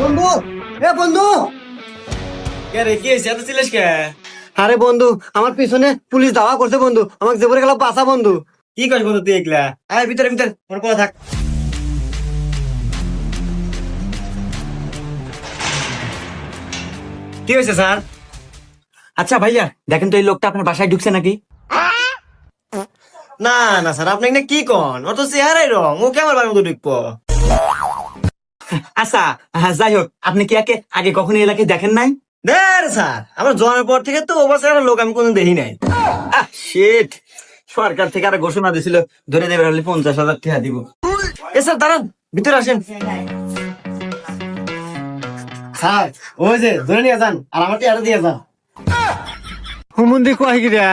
বন্ধু, এ বন্ধু, কে রে, কি হয়েছে? এত চিল্লাস কে? আরে বন্ধু, আমার পিছনে পুলিশ ধাওয়া করছে বন্ধু, আমাকে জেবরে গেল বাঁচা বন্ধু। কি করিস বন্ধু তুই এগুলা? আয় ভিতরে ভিতরে, ওর কথা থাক। কি হয়েছে স্যার? আচ্ছা ভাইয়া, দেখেন তো এই লোকটা আপনার বাসায় ঢুকছে নাকি? না না স্যার, আপনি এখানে কি কন? ও তো চেহারাই রং, ও কে আমার বাড়ির মতো ঢুকবো? আচ্ছা, যাই হোক, আপনি কি আগে আগে কখনো এই এলাকায় দেখেন নাই? দেখ স্যার, আমার জন্মের পর থেকে তো ও বাসার একটা লোক আমি কোনোদিন দেখি নাই। শিট, সরকার থেকে আর ঘোষণা দিছিল ধরে দেবে হলে 50,000 টাকা দিব। এ স্যার দাঁড়ান, ভিতরে আসেন। স্যার, ওই যে ধরে নিয়ে যান, আর আমার টিয়াটা দিয়ে যান। হুমুন্দি কয় গিরা